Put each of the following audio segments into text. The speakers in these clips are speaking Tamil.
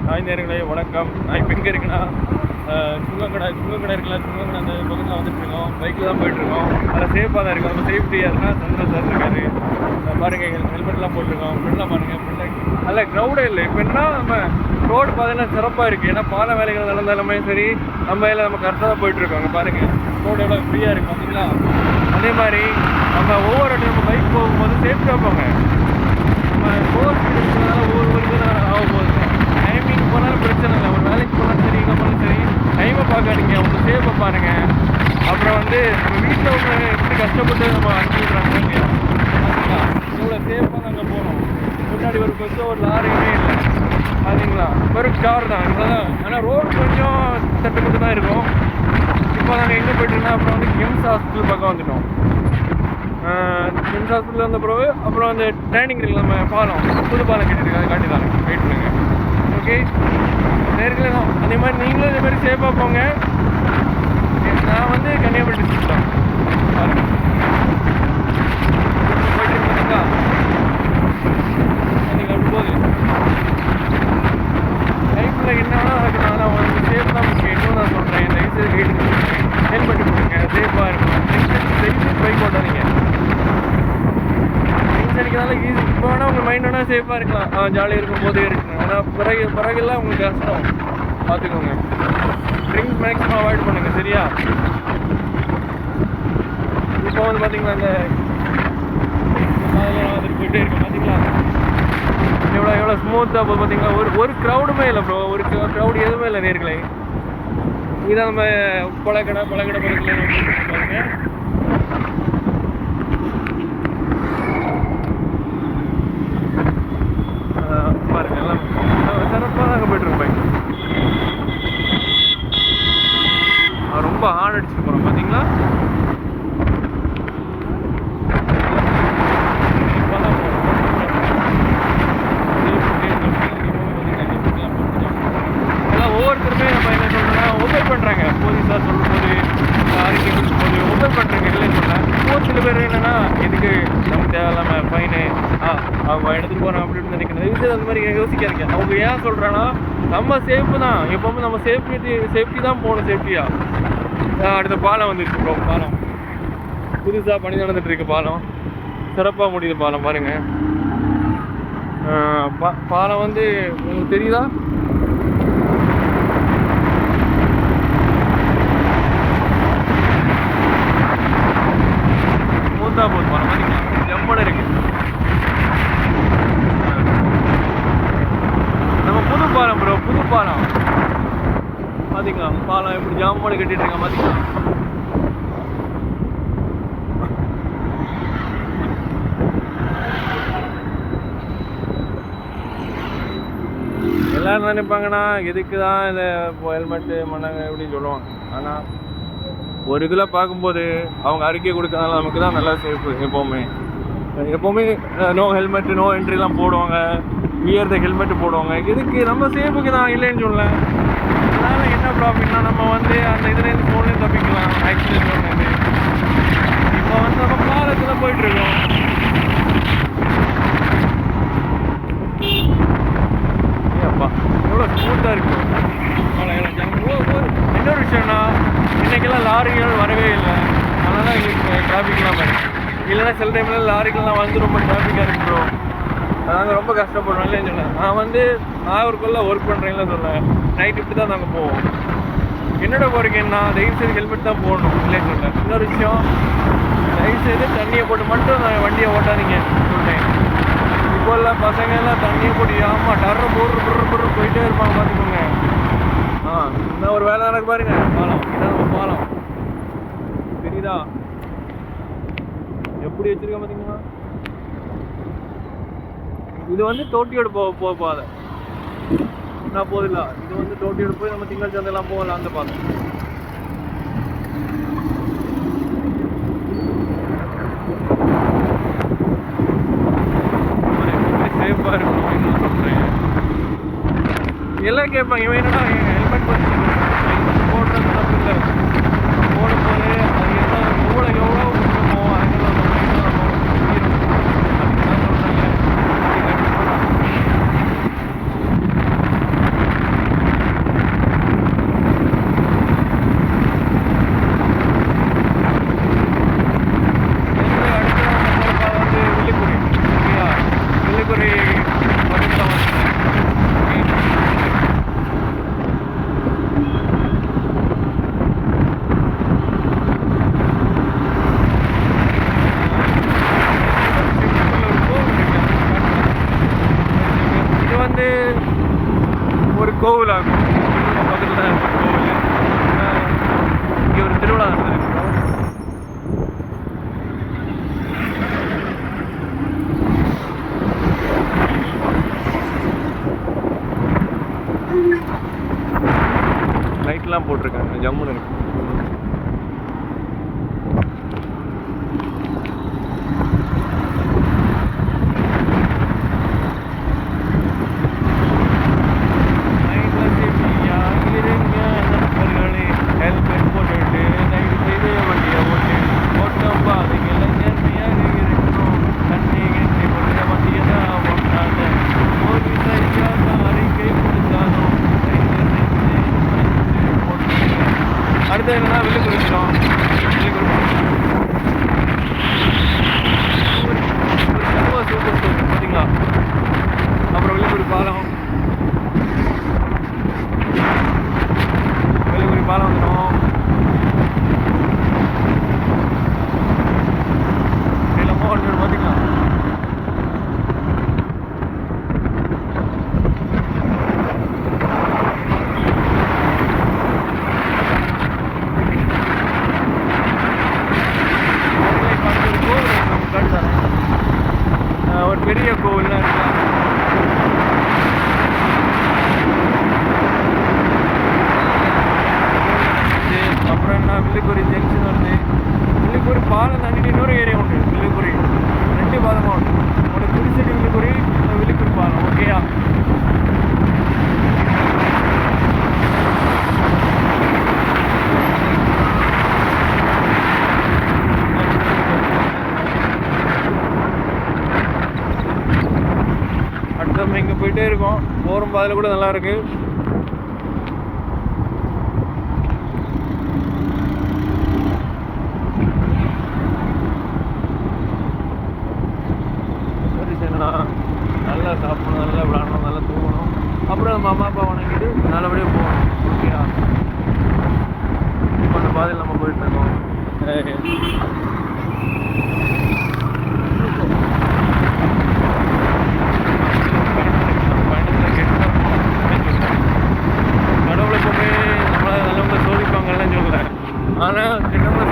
நேயர்களே வணக்கம். நான் இப்போ எங்கே இருக்குன்னா சுங்கக்கடை இருக்குல்ல, சுங்கக்கடை அந்த பக்கத்தில் வந்துட்டுருக்கோம். பைக்கில் தான் போயிட்டுருக்கோம். அதில் சேஃபாக தான் இருக்கும். நம்ம சேஃப்டியாக இருந்தால் சந்திர சார் இருக்காரு. பாருங்கள், ஹெல்மெட்லாம் போட்டிருக்கோம். ஃப்ரெண்ட்லாம் பாருங்கள், நல்ல க்ரௌடே இல்லை. இப்போ என்ன நம்ம ரோடு பார்த்தீங்கன்னா சிறப்பாக இருக்குது. ஏன்னா பால வேலைகள் நடந்தாலுமே சரி, நம்ம இதில் நம்ம கரெக்டாக தான் போயிட்டுருக்கோங்க. பாருங்கள், ரோடு எவ்வளோ ஃப்ரீயாக இருக்குது பார்த்தீங்களா. அதே மாதிரி நம்ம ஒவ்வொரு இடத்துல நம்ம பைக் போகும்போது சேஃப்டியாக போங்க. நம்ம ஓவர் ஸ்பீடு இருக்கிறதுனால ஒவ்வொரு இது ஆக போகுது. டைமிங் போனாலும் பிரச்சனை இல்லை. ஒரு வேலைக்கு போனாலும் சரி, எங்கே போனாலும் சரி, டைமை பார்க்காதீங்க, உங்கள் சேஃபை பாருங்கள். அப்புறம் வந்து நம்ம வீட்டில் உள்ள எப்படி கஷ்டப்பட்டு நம்ம அனுப்பி விட்றாங்க இல்லையா, பார்த்தீங்களா இவ்வளோ சேஃபாக நாங்கள் போகிறோம். முன்னாடி ஒரு பஸ்ஸோ ஒரு லாரியுமே இல்லை பார்த்தீங்களா, வெறும் கார் தான் இவ்வளோதான். ஆனால் ரோடு கொஞ்சம் தட்டுப்பட்டு தான் இருக்கும். இப்போ நாங்கள் எங்கே போய்ட்டுருந்தோம், அப்புறம் வந்து கிம்ஸ் ஹாஸ்பிட்டல் பக்கம் வந்துட்டோம். கிம்ஸ் ஹாஸ்பிட்டல் வந்த பிறகு அப்புறம் அந்த ட்ரைனிங் இருக்குது, நம்ம பாலம் புது பாலம் கட்டிட்டு காட்டி தான் வெயிட் பண்ணுங்க. ஓகே, நேர்களை தான் அதே மாதிரி நீங்களும் இதே மாதிரி சேஃபாக போங்க. நான் வந்து கன்னியாகுமரி டிஸ்ட்ரிக்ட் தான் போயிட்டு இருக்கீங்களா, நீங்கள் அப்படி போகுது லைஃப்பில் என்ன வேணால் நடக்குது. நான் வந்து சேஃப் தான் முக்கியம். இன்னும் நான் சொல்கிறேன், தயவுசெய்து கேட்டுக்கு ஹெல்மெட் போடுங்க, சேஃபாக இருக்கணும். தயவுசெய்து பைக் ஓட்டாதீங்க. நினைக்கிறதால ஈஸி. இப்போ வேணால் உங்கள் மைண்ட் வேணால் சேஃபாக இருக்கலாம், ஜாலியாக இருக்கும் போதே இருக்குங்க. ஆனால் பிறகுலாம் உங்களுக்கு கஷ்டம், பார்த்துக்கோங்க. ட்ரிங்க்ஸ் மேக்ஸிமம் அவாய்ட் பண்ணுங்கள், சரியா. இப்போ வந்து பார்த்தீங்களா, இந்த அதெல்லாம் வந்துட்டு போயிட்டே இருக்கும் பார்த்தீங்களா, எவ்வளோ ஸ்மூத்தாக போய் பார்த்தீங்களா. ஒரு க்ரௌடுமே இல்லை ப்ரோ, ஒரு க்ரௌடு எதுவுமே இல்லை நேர்களை. இதான் நம்ம பழக்கடை பக்கத்தில் பாருங்க. பாருங்க, எல்லாம் சிறப்பாக நாங்கள் போய்ட்டுருக்கோம். பைக் ரொம்ப ஹார்ன் அடிச்சுட்டு போகிறோம் பார்த்தீங்களா. எல்லாம் ஒவ்வொருத்தருமே நம்ம என்ன சொல்கிறோன்னா ஒபே பண்ணுறாங்க. போலீஸாக சொல்லும்போது, அறிக்கை கொடுக்கும்போது ஒபே பண்ணுறாங்க, இல்லைன்னு சொன்னேன். ஒரு சில பேர் என்னென்னா இதுக்கு நமக்கு தேவையில்லாமல் ஃபைனு அவங்க எடுத்துகிட்டு போகிறோம் அப்படின்னு நினைக்கிறேன். இது அந்த மாதிரி யோசிக்காதீங்க. அவங்க ஏன் சொல்கிறான்னா, நம்ம சேஃபு தான் எப்போவுமே, நம்ம சேஃப்டி தான் போகணும். சேஃப்டியாக அடுத்த பாலம் வந்துருக்கு ப்ரோ. பாலம் புதுசாக பணி நடந்துகிட்ருக்கு. பாலம் சிறப்பாக முடியுது. பாலம் பாருங்கள். பாலம் வந்து உங்களுக்கு தெரியுதா, ஸ்மூத்தாக போகுது பாலம் பார்த்தீங்களா, ஜம்மோட இருக்குது. நம்ம புது பாலம் ப்ரோ, புது பாலம் பார்த்தீங்களா. பாலம் எப்படி ஜாமோட கட்டிட்டு இருக்கான் பார்த்தீங்களா. எல்லோரும் நினைப்பாங்கன்னா எதுக்கு தான் இந்த ஹெல்மெட்டு மண்ணாங்க எப்படின்னு சொல்லுவாங்க. ஆனால் ஒரு இதில் பார்க்கும்போது அவங்க அறிக்கை கொடுக்கறதுனால நமக்கு தான் நல்லா சேஃபு. எப்போவுமே நோ ஹெல்மெட்டு நோ என்ட்ரிலாம் போடுவாங்க, வியர்த ஹெல்மெட்டு போடுவாங்க. இதுக்கு நம்ம சேஃபுக்கு தான், இல்லைன்னு சொல்லலை. அதனால் என்ன ப்ராஃபிட்னா, நம்ம வந்து அந்த இதுலேருந்து ஃபோன்லேருந்து தப்பிக்கலாம், ஆக்சிடென்ட் ஒன்று. இப்போ வந்து நம்ம பாலத்தில் போயிட்டுருக்கோம். அப்பா எவ்வளோ ஸ்மூத்தாக இருக்கும். இன்னொரு விஷயம்னா, இன்றைக்கெல்லாம் லாரிகள் வரவே இல்லை. அதனால தான் எங்களுக்கு டிராஃபிக்லாம் வருது. இல்லைன்னா சில டைமில் லாரிகள்லாம் வந்து ரொம்ப டிராஃபிக்காக இருக்கிறோம். நாங்கள் ரொம்ப கஷ்டப்படுறோம், இல்லைன்னு சொன்னேன். நான் வந்து நாகூருக்குள்ளே ஒர்க் பண்ணுறேன்ல சொன்னேன். நைட் இப்படி தான் நாங்கள் போவோம். என்னோட போகிறீங்கன்னா தயவுசெய்து ஹெல்மெட் தான் போடணும், இல்லைன்னு சொன்னேன். இன்னொரு விஷயம், தயவுசெய்து தண்ணியை போட்டு மட்டும் நான் வண்டியை ஓட்டாதீங்க சொல்லிட்டேன். இப்போல்லாம் பசங்க எல்லாம் தண்ணியை போட்டு ஆமாம் டர்ற பொருள் போயிட்டே இருப்பாங்க, பார்த்துக்கோங்க. இன்னும் ஒரு வேலை நடக்கு பாருங்க. பாலம் இதான் நம்ம பாலம், தெரியுதா எப்படி வச்சிருக்கேன் பார்த்தீங்களா. இது வந்து தோட்டியோடு போகாத நான் போதில்ல. இது வந்து தோட்டியோடு போய் நம்ம திங்கள் சந்தையெல்லாம் போகலாம். அந்த பாலம் சேஃபாக இருக்கணும். இன்னும் சொல்கிறேன், எல்லாம் கேட்பாங்க, இவன் என்னன்னா ஹெல்மெட் போடுறது தப்பு இல்லை. போடும்போது அது என்ன மூளை எவ்வளோ முக்கியமோ அதெல்லாம் சொல்கிறாங்க. வந்து ஒரு கோவில் ஆகும், பக்கத்தில் ஒரு கோவில். இங்கே ஒரு திருவிழா நடந்திருக்கு. லைட்லாம் போட்டிருக்காங்க, ஜம்முன்னு இருக்கு. ஹெல்மெட் போட்டுட்டு தயவு செய்து வண்டியை ஓட்டம் பாதைங்க நேர்மையாக இருக்கணும். தண்ணி கிண்டி போட்டு வண்டியை தான் ஓட்டாத, போலீஸ் சரியாக அறிக்கை கொடுத்தாலும் அடுத்த என்னன்னா வில்லுக்குறிச்சிடும். சூப்பர் ஸ்டோர் பார்த்தீங்களா? அப்புறம் வில்லுக்குறி பாலம், வில்லுக்குறி பாலம் வந்துடும். இதில் மோகன் பார்த்தீங்களா? ஒரு பெரிய கோவில்லாம் இருக்கு. அப்புறம் என்ன வில்லுக்குறி ஜங்ஷன் வருது. வில்லுக்குறி பாலம் தாண்டிட்டு இன்னொரு ஏரியா உண்டு. வில்லுக்குறி 2 பாலமாக உண்டு. ஒன்று குடிசடி வில்லுக்குறி, வில்லுக்குறி பாலம். ஓகேயா? அடுத்து நம்ம இங்கே போயிட்டே இருக்கோம். போகிற பாதையில் கூட நல்லா இருக்கு. நல்லா சாப்பிடணும், நல்லா விளாடணும், நல்லா தூங்கணும். அப்புறம் நம்ம அம்மா அப்பா வணங்கிட்டு நல்லபடியாக போகணும். ஓகேயா? இப்போ அந்த பாதையில் நம்ம போயிட்டுருக்கோம். கடவுளை எப்பவுமே நம்மளை நல்லவங்களை சோதிப்பாங்கன்னு சொல்கிறேன். ஆனால் கிட்டவங்களை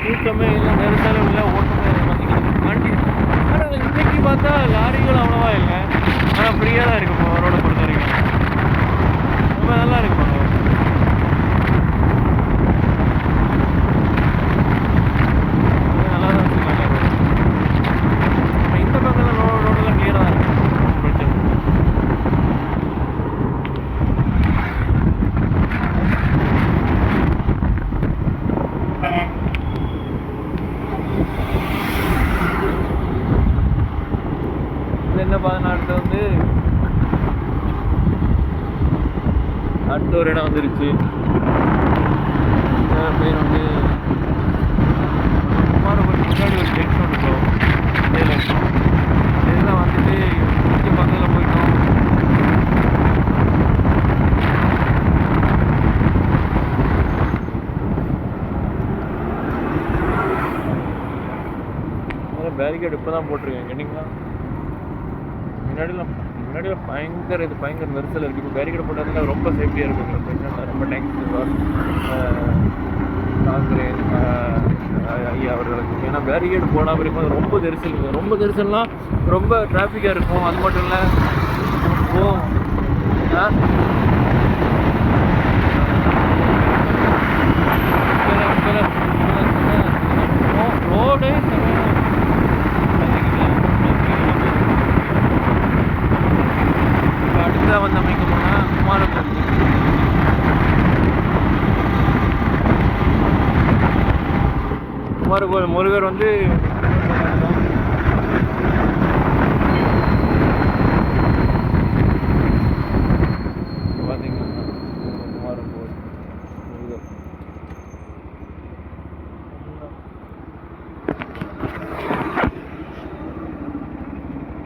கூட்டமே இல்லை, நெரிசலும் இல்லை, ஓட்டமே இல்லை. பார்த்தீங்கன்னா வண்டி ஆனால் இன்றைக்கி பார்த்தா லாரிகள் அவ்வளோவா இல்லை. ஆனால் ஃப்ரீயாக தான் இருக்குப்பா ரோடை பொறுத்த வரைக்கும். ரொம்ப நல்லா இருக்குப்பாங்க. நல்லா தான் வச்சுருக்காங்க ரோடு. நம்ம இந்த பக்கத்தில் ரோடெல்லாம் கிளியராக தான் இருக்கும். பிரச்சனை என்ன பார்த்தா அடுத்த ஒரு இடம் வந்துருச்சு. பேர் வந்து முன்னாடி ஒரு ஜெக்ஷன் இருக்கும். இதெல்லாம் வந்துட்டு கொஞ்சம் பக்கத்தில் போயிட்டோம். பேரிகேட் இப்போ தான் போட்டிருக்கேன். கேட்டிங்களா? முன்னாடியில் பயங்கர நெரிசல் இருக்குது. இப்போ பேரிகேட் போட்டதுல ரொம்ப சேஃப்டியாக இருக்குங்க. பிரச்சனை ரொம்ப தேங்க்ஸ் காங்கிரேன் ஐயா அவர்களுக்கு. ஏன்னா பேரிகேட் போடாமல் இருக்கும்போது ரொம்ப நெரிசல்னால் ரொம்ப டிராஃபிக்காக இருக்கும். அது மட்டும் இல்லை ரோடு அடுத்ததாக வந்து அமைக்க போனால் குமாரகோவில் முருகர் வந்து